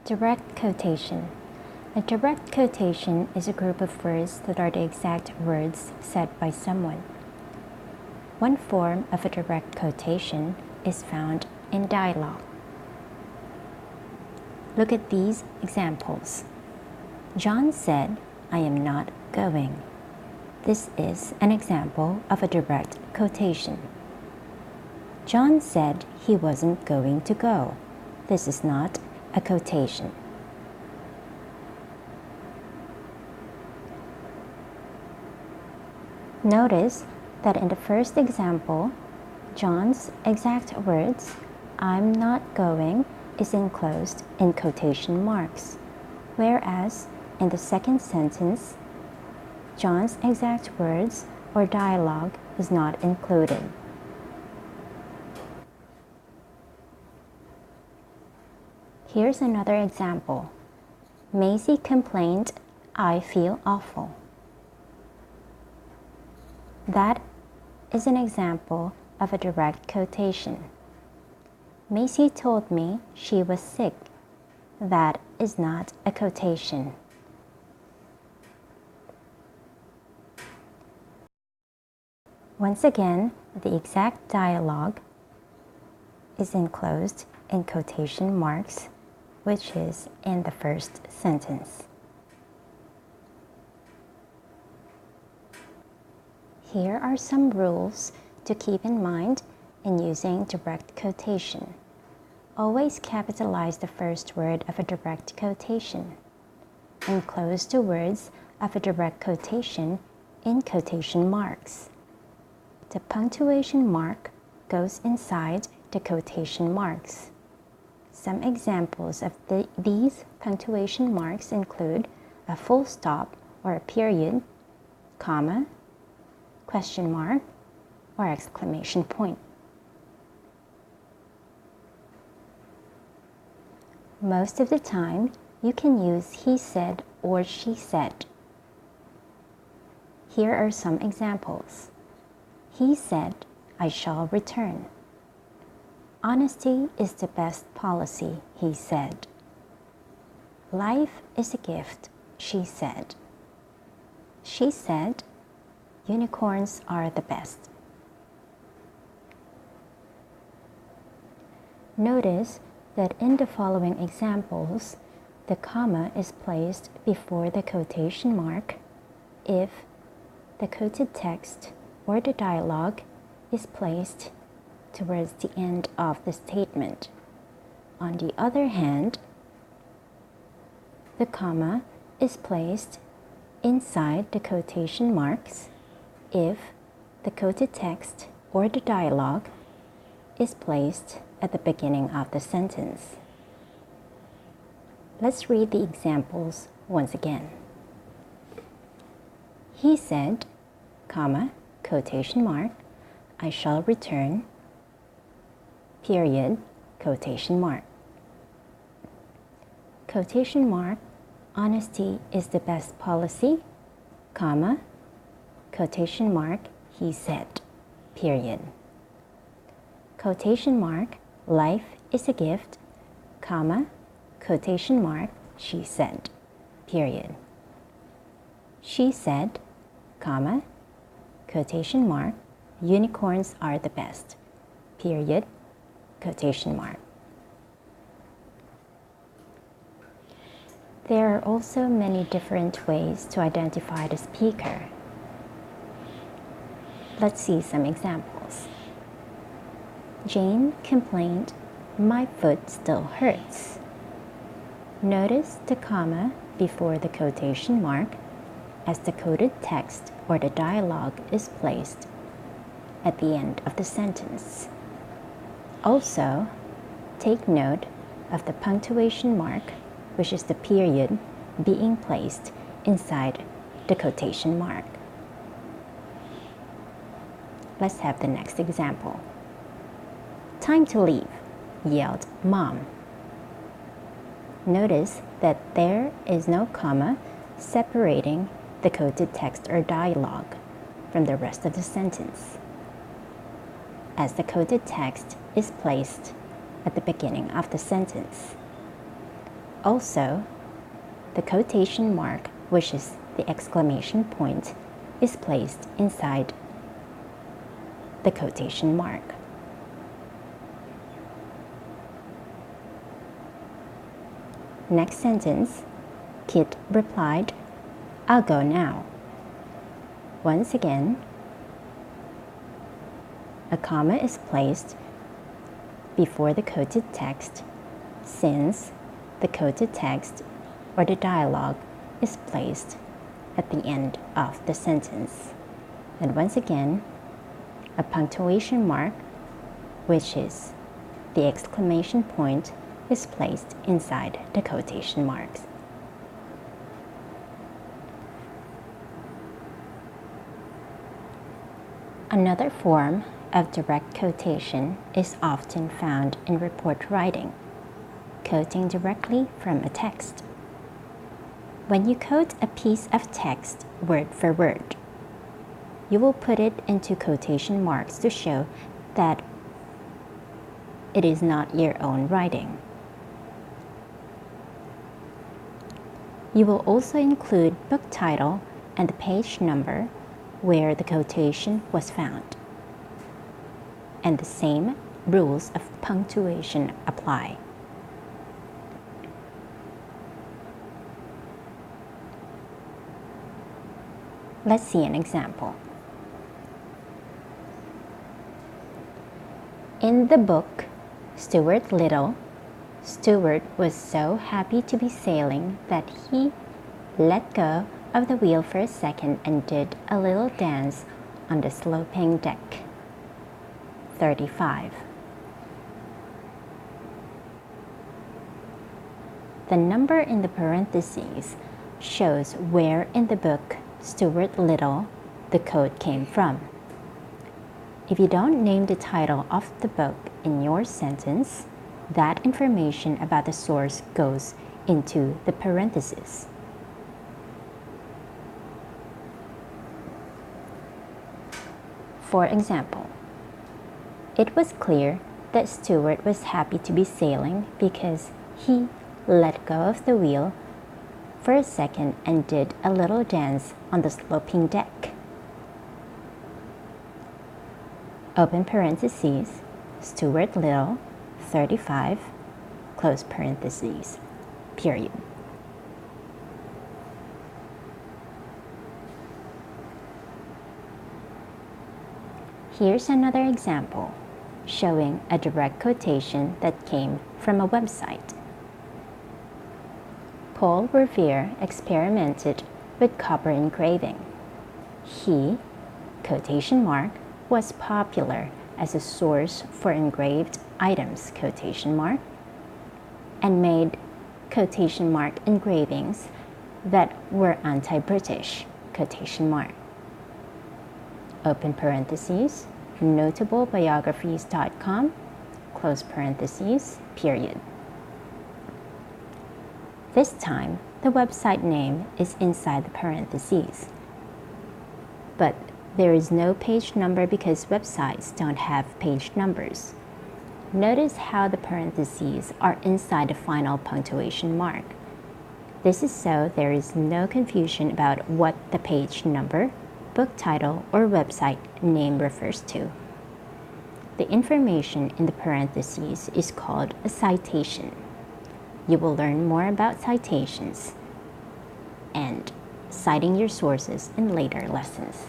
Direct quotation. A direct quotation is a group of words that are the exact words said by someone. One form of a direct quotation is found in dialogue. Look at these examples. John said, "I am not going." This is an example of a direct quotation. John said he wasn't going to go. This is not a quotation. Notice that in the first example, John's exact words, "I'm not going," is enclosed in quotation marks, whereas in the second sentence, John's exact words or dialogue is not included. Here's another example. Maisie complained, "I feel awful." That is an example of a direct quotation. Maisie told me she was sick. That is not a quotation. Once again, the exact dialogue is enclosed in quotation marks, which is in the first sentence. Here are some rules to keep in mind in using direct quotation. Always capitalize the first word of a direct quotation. Enclose the words of a direct quotation in quotation marks. The punctuation mark goes inside the quotation marks. Some examples of these punctuation marks include a full stop or a period, comma, question mark, or exclamation point. Most of the time, you can use he said or she said. Here are some examples. He said, "I shall return." Honesty is the best policy, he said. Life is a gift, she said. She said, "Unicorns are the best." Notice that in the following examples, the comma is placed before the quotation mark if the quoted text or the dialogue is placed towards the end of the statement. On the other hand, the comma is placed inside the quotation marks if the quoted text or the dialogue is placed at the beginning of the sentence. Let's read the examples once again. He said, comma, quotation mark, "I shall return," period, quotation mark. Quotation mark, "Honesty is the best policy," comma, quotation mark, "he said," period. Quotation mark, "Life is a gift," comma, quotation mark, "she said," period. She said, comma, quotation mark, "Unicorns are the best," period, quotation mark. There are also many different ways to identify the speaker. Let's see some examples. Jane complained, "My foot still hurts." Notice the comma before the quotation mark as the quoted text or the dialogue is placed at the end of the sentence. Also, take note of the punctuation mark, which is the period, being placed inside the quotation mark. Let's have the next example. "Time to leave," yelled Mom. Notice that there is no comma separating the quoted text or dialogue from the rest of the sentence, as the quoted text is placed at the beginning of the sentence. Also, the quotation mark, which is the exclamation point, is placed inside the quotation mark. Next sentence, Kit replied, "I'll go now." Once again, a comma is placed before the quoted text since the quoted text or the dialogue is placed at the end of the sentence. And once again, a punctuation mark, which is the exclamation point, is placed inside the quotation marks. Another form of direct quotation is often found in report writing, quoting directly from a text. When you quote a piece of text word for word, you will put it into quotation marks to show that it is not your own writing. You will also include book title and the page number where the quotation was found. And the same rules of punctuation apply. Let's see an example. In the book, Stuart Little, Stuart was so happy to be sailing that he let go of the wheel for a second and did a little dance on the sloping deck. 35. The number in the parentheses shows where in the book Stuart Little the quote came from. If you don't name the title of the book in your sentence, that information about the source goes into the parentheses. For example, it was clear that Stuart was happy to be sailing because he let go of the wheel for a second and did a little dance on the sloping deck. Open parentheses, Stuart Little, 35, close parentheses, period. Here's another example showing a direct quotation that came from a website. Paul Revere experimented with copper engraving. He, quotation mark, was popular as a source for engraved items, quotation mark, and made quotation mark engravings that were anti-British, quotation mark. Open parentheses, notablebiographies.com, close parentheses, period. This time, the website name is inside the parentheses. But there is no page number because websites don't have page numbers. Notice how the parentheses are inside the final punctuation mark. This is so there is no confusion about what the page number, book title, or website name refers to. The information in the parentheses is called a citation. You will learn more about citations and citing your sources in later lessons.